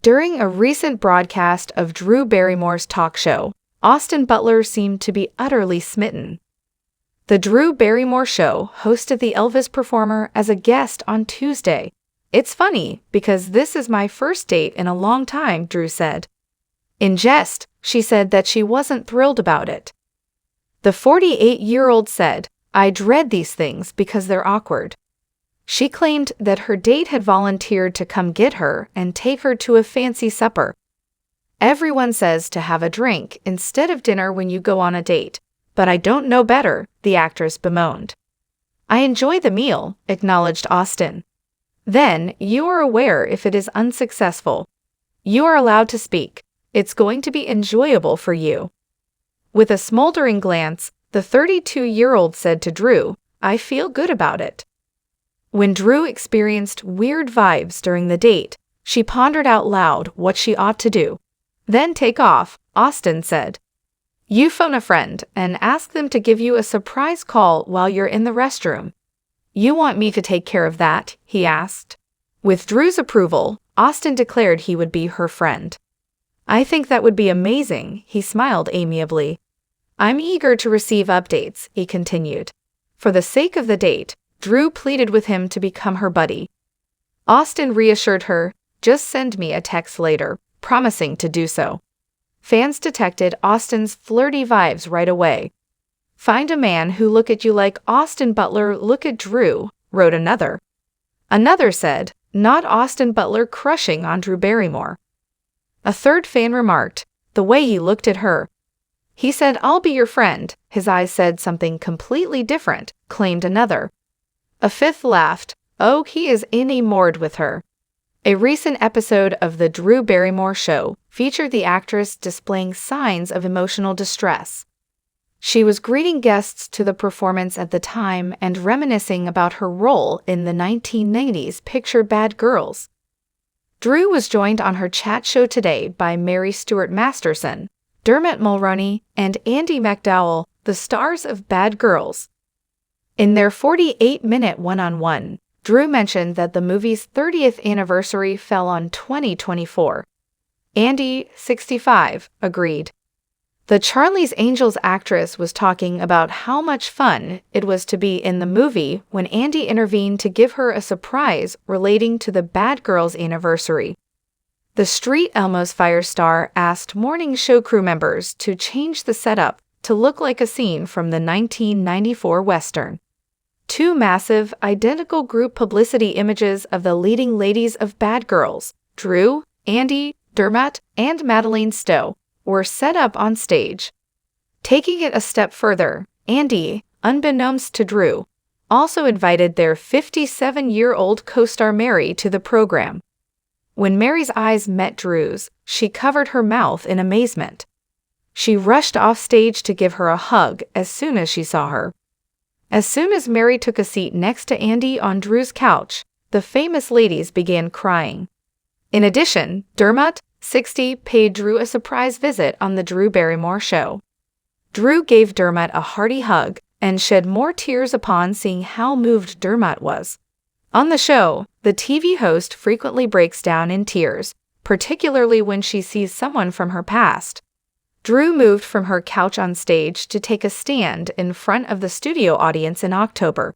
During a recent broadcast of Drew Barrymore's talk show, Austin Butler seemed to be utterly smitten. The Drew Barrymore show hosted the Elvis performer as a guest on Tuesday. "It's funny, because this is my first date in a long time," Drew said. In jest, she said that she wasn't thrilled about it. The 48-year-old said, "I dread these things because they're awkward." She claimed that her date had volunteered to come get her and take her to a fancy supper. "Everyone says to have a drink instead of dinner when you go on a date, but I don't know better," the actress bemoaned. "I enjoy the meal," acknowledged Austin. "Then, you are aware if it is unsuccessful. You are allowed to speak. It's going to be enjoyable for you." With a smoldering glance, the 32-year-old said to Drew, "I feel good about it." When Drew experienced weird vibes during the date, she pondered out loud what she ought to do. "Then take off," Austin said. "You phone a friend and ask them to give you a surprise call while you're in the restroom." "You want me to take care of that?" he asked. With Drew's approval, Austin declared he would be her friend. "I think that would be amazing," he smiled amiably. "I'm eager to receive updates," he continued. For the sake of the date, Drew pleaded with him to become her buddy. Austin reassured her, "Just send me a text later," promising to do so. Fans detected Austin's flirty vibes right away. "Find a man who look at you like Austin Butler look at Drew," wrote another. Another said, "Not Austin Butler crushing on Drew Barrymore." A third fan remarked, "The way he looked at her." "He said, 'I'll be your friend.' His eyes said something completely different," claimed another. A fifth laughed, "Oh, he is enamored with her." A recent episode of The Drew Barrymore Show featured the actress displaying signs of emotional distress. She was greeting guests to the performance at the time and reminiscing about her role in the 1990s picture Bad Girls. Drew was joined on her chat show today by Mary Stuart Masterson, Dermot Mulroney, and Andie MacDowell, the stars of Bad Girls. In their 48-minute one-on-one, Drew mentioned that the movie's 30th anniversary fell on 2024. Andie, 65, agreed. The Charlie's Angels actress was talking about how much fun it was to be in the movie when Andie intervened to give her a surprise relating to the Bad Girls anniversary. The Street Elmo's Fire star asked morning show crew members to change the setup to look like a scene from the 1994 Western. Two massive, identical group publicity images of the leading ladies of Bad Girls, Drew, Andie, Dermot, and Madeleine Stowe, were set up on stage. Taking it a step further, Andie, unbeknownst to Drew, also invited their 57-year-old co-star Mary to the program. When Mary's eyes met Drew's, she covered her mouth in amazement. She rushed off stage to give her a hug as soon as she saw her. As soon as Mary took a seat next to Andie on Drew's couch, the famous ladies began crying. In addition, Dermot, 60, paid Drew a surprise visit on the Drew Barrymore Show. Drew gave Dermot a hearty hug and shed more tears upon seeing how moved Dermot was. On the show, the TV host frequently breaks down in tears, particularly when she sees someone from her past. Drew moved from her couch on stage to take a stand in front of the studio audience in October.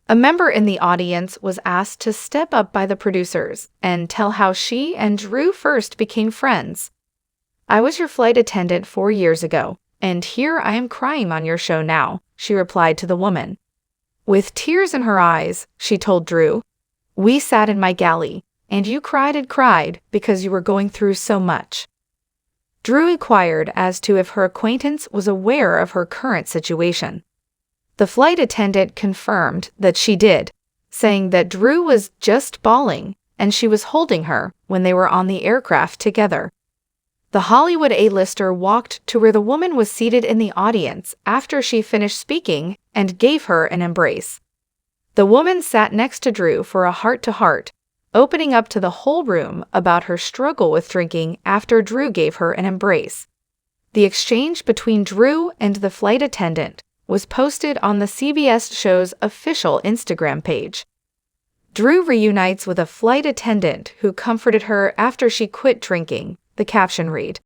A member in the audience was asked to step up by the producers and tell how she and Drew first became friends. "I was your flight attendant 4 years ago, and here I am crying on your show now," she replied to the woman. With tears in her eyes, she told Drew, "We sat in my galley, and you cried and cried because you were going through so much." Drew inquired as to if her acquaintance was aware of her current situation. The flight attendant confirmed that she did, saying that Drew was just bawling and she was holding her when they were on the aircraft together. The Hollywood A-lister walked to where the woman was seated in the audience after she finished speaking and gave her an embrace. The woman sat next to Drew for a heart-to-heart, opening up to the whole room about her struggle with drinking after Drew gave her an embrace. The exchange between Drew and the flight attendant was posted on the CBS show's official Instagram page. Drew reunites with a flight attendant who comforted her after she quit drinking, the caption read.